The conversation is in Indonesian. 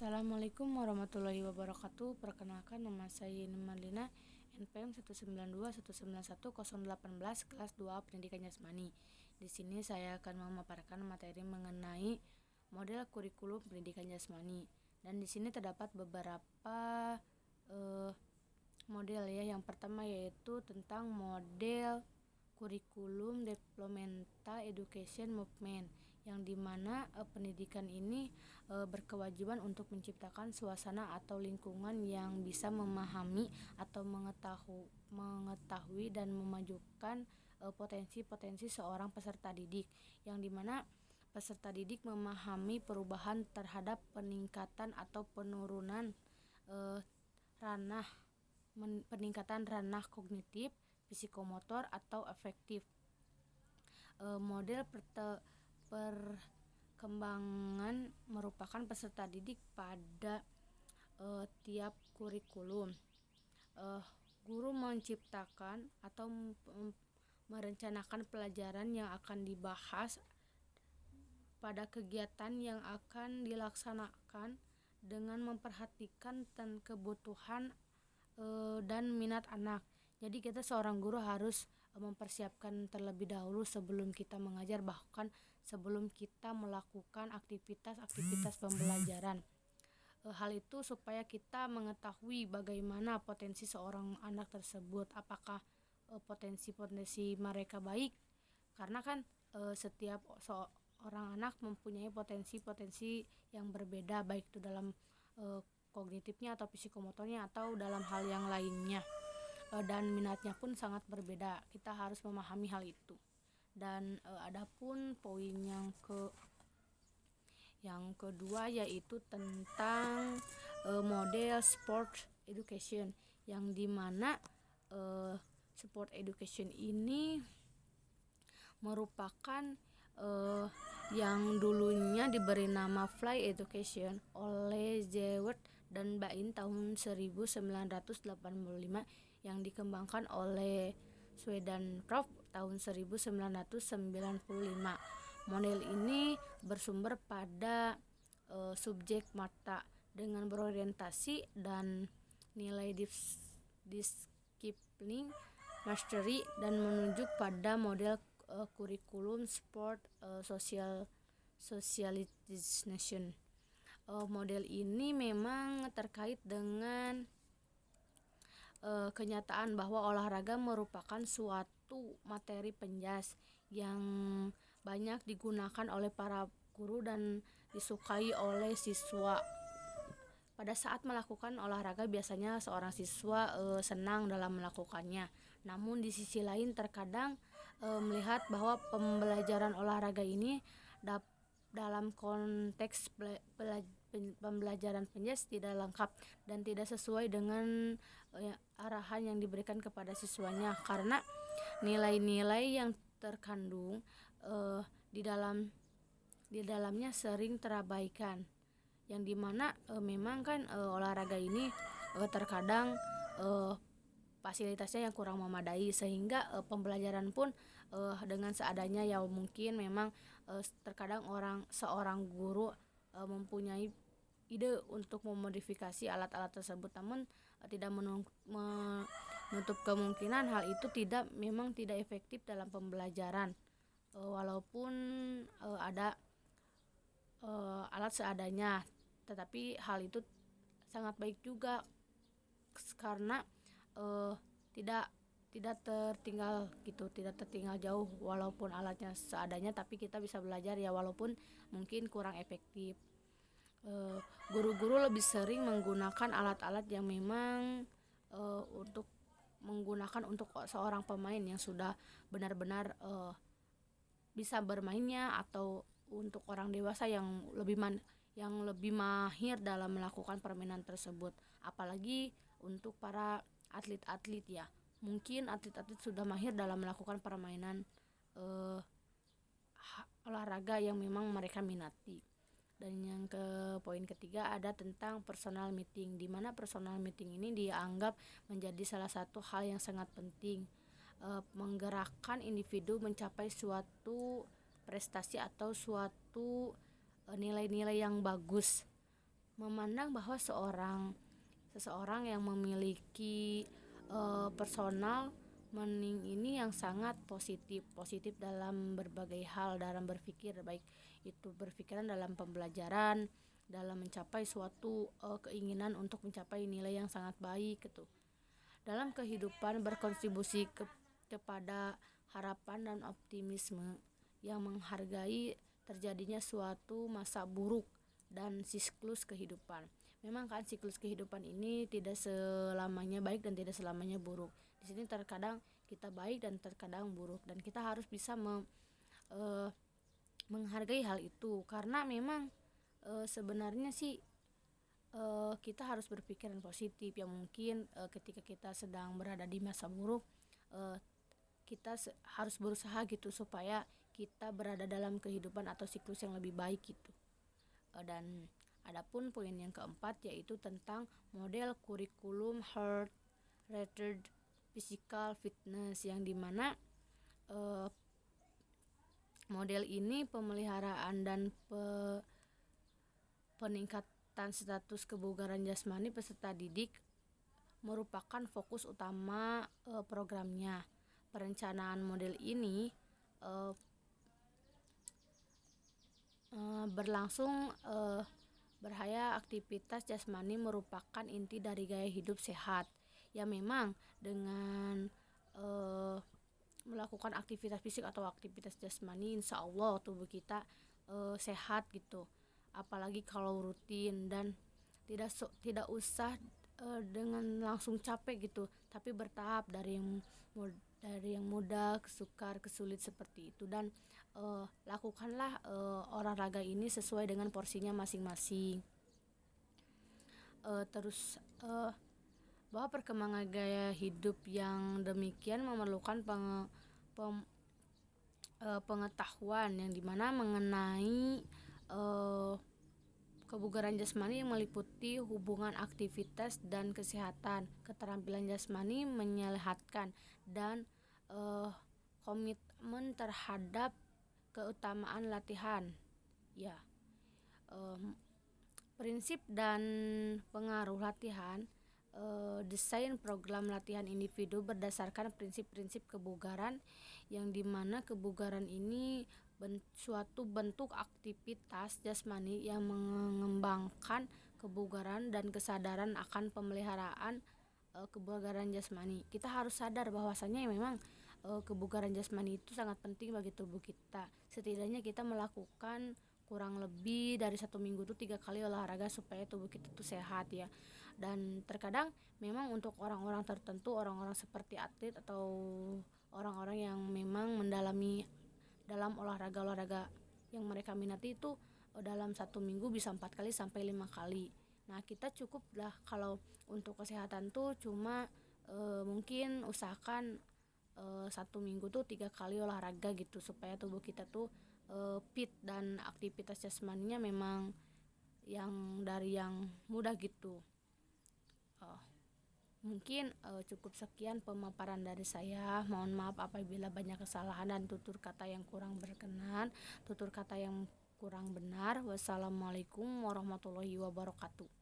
Assalamualaikum warahmatullahi wabarakatuh. Perkenalkan, nama saya Marlina, NPM 192191018, kelas 2A Pendidikan Jasmani. Di sini saya akan memaparkan materi mengenai model kurikulum pendidikan jasmani. Dan di sini terdapat beberapa model ya. Yang pertama yaitu tentang model kurikulum developmental education movement, yang dimana pendidikan ini berkewajiban untuk menciptakan suasana atau lingkungan yang bisa memahami atau mengetahui dan memajukan potensi-potensi seorang peserta didik, yang dimana peserta didik memahami perubahan terhadap peningkatan atau penurunan peningkatan ranah kognitif, psikomotor atau afektif. Model perkembangan merupakan peserta didik pada tiap kurikulum. Guru menciptakan atau merencanakan pelajaran yang akan dibahas pada kegiatan yang akan dilaksanakan dengan memperhatikan kebutuhan dan minat anak. Jadi kita seorang guru harus mempersiapkan terlebih dahulu sebelum kita mengajar, bahkan sebelum kita melakukan aktivitas pembelajaran. Hal itu supaya kita mengetahui bagaimana potensi seorang anak tersebut, apakah potensi mereka baik, karena kan setiap seorang anak mempunyai potensi-potensi yang berbeda, baik itu dalam kognitifnya atau psikomotornya atau dalam hal yang lainnya, dan minatnya pun sangat berbeda. Kita harus memahami hal itu. Dan adapun poin yang kedua yaitu tentang model sport education, yang dimana sport education ini merupakan yang dulunya diberi nama Fly Education oleh Zewert dan Bain tahun 1985, yang dikembangkan oleh Swedenborg tahun 1995. Model ini bersumber pada subjek mata dengan berorientasi dan nilai disiplin mastery, dan menunjuk pada model kurikulum sport socialization. Model ini memang terkait dengan kenyataan bahwa olahraga merupakan suatu materi penjas yang banyak digunakan oleh para guru dan disukai oleh siswa. Pada saat melakukan olahraga biasanya seorang siswa senang dalam melakukannya. Namun di sisi lain terkadang melihat bahwa pembelajaran olahraga ini dalam konteks pembelajaran penjas tidak lengkap dan tidak sesuai dengan arahan yang diberikan kepada siswanya, karena nilai-nilai yang terkandung di dalamnya sering terabaikan, yang dimana memang kan olahraga ini terkadang fasilitasnya yang kurang memadai, sehingga pembelajaran pun dengan seadanya. Ya mungkin memang terkadang seorang guru mempunyai ide untuk memodifikasi alat-alat tersebut, namun tidak menutup kemungkinan hal itu memang tidak efektif dalam pembelajaran. Walaupun ada alat seadanya, tetapi hal itu sangat baik juga karena tidak tertinggal jauh. Walaupun alatnya seadanya, tapi kita bisa belajar ya, walaupun mungkin kurang efektif. Guru-guru lebih sering menggunakan alat-alat yang memang untuk seorang pemain yang sudah benar-benar bisa bermainnya, atau untuk orang dewasa yang lebih mahir dalam melakukan permainan tersebut. Apalagi untuk para atlet-atlet ya, mungkin atlet-atlet sudah mahir dalam melakukan permainan olahraga yang memang mereka minati. Dan yang poin ketiga ada tentang personal meeting, di mana personal meeting ini dianggap menjadi salah satu hal yang sangat penting, menggerakkan individu mencapai suatu prestasi atau suatu nilai-nilai yang bagus. memandang bahwa seseorang yang memiliki personal meaning ini yang sangat positif dalam berbagai hal, dalam berpikir, baik itu berpikiran dalam pembelajaran, dalam mencapai suatu keinginan untuk mencapai nilai yang sangat baik gitu. Dalam kehidupan berkontribusi kepada harapan dan optimisme yang menghargai terjadinya suatu masa buruk dan siklus kehidupan. Memang kan siklus kehidupan ini tidak selamanya baik dan tidak selamanya buruk. Di sini terkadang kita baik dan terkadang buruk, dan kita harus bisa menghargai hal itu, karena memang sebenarnya sih kita harus berpikiran positif. Yang mungkin ketika kita sedang berada di masa buruk, uh, kita harus berusaha gitu supaya kita berada dalam kehidupan atau siklus yang lebih baik gitu. Dan adapun poin yang keempat yaitu tentang model kurikulum heart rated physical fitness, yang dimana model ini pemeliharaan dan peningkatan status kebugaran jasmani peserta didik merupakan fokus utama programnya. Perencanaan model ini berlangsung berhaya aktivitas jasmani merupakan inti dari gaya hidup sehat. Ya memang dengan melakukan aktivitas fisik atau aktivitas jasmani, insya Allah tubuh kita sehat gitu. Apalagi kalau rutin, dan tidak usah dengan langsung capek gitu, tapi bertahap dari yang mudah ke sukar ke sulit seperti itu. Dan lakukanlah olahraga ini sesuai dengan porsinya masing-masing. Terus bahwa perkembangan gaya hidup yang demikian memerlukan pengetahuan yang dimana mengenai kebugaran jasmani yang meliputi hubungan aktivitas dan kesehatan, keterampilan jasmani menyehatkan, dan komitmen terhadap keutamaan latihan. Ya, prinsip dan pengaruh latihan. Desain program latihan individu berdasarkan prinsip-prinsip kebugaran, yang dimana kebugaran ini suatu bentuk aktivitas jasmani yang mengembangkan kebugaran dan kesadaran akan pemeliharaan kebugaran jasmani. Kita harus sadar bahwasanya memang kebugaran jasmani itu sangat penting bagi tubuh kita. Setidaknya kita melakukan kurang lebih dari 1 minggu itu 3 kali olahraga supaya tubuh kita tuh sehat ya. Dan terkadang memang untuk orang-orang tertentu, orang-orang seperti atlet atau orang-orang yang memang mendalami dalam olahraga yang mereka minati itu dalam 1 minggu bisa 4 kali sampai 5 kali. Nah kita cukup lah kalau untuk kesehatan tuh cuma mungkin usahakan 1 minggu tuh 3 kali olahraga gitu, supaya tubuh kita tuh fit dan aktivitas jasmaninya memang yang dari yang mudah gitu. Mungkin cukup sekian pemaparan dari saya. Mohon maaf apabila banyak kesalahan dan tutur kata yang kurang berkenan, tutur kata yang kurang benar. Wassalamualaikum warahmatullahi wabarakatuh.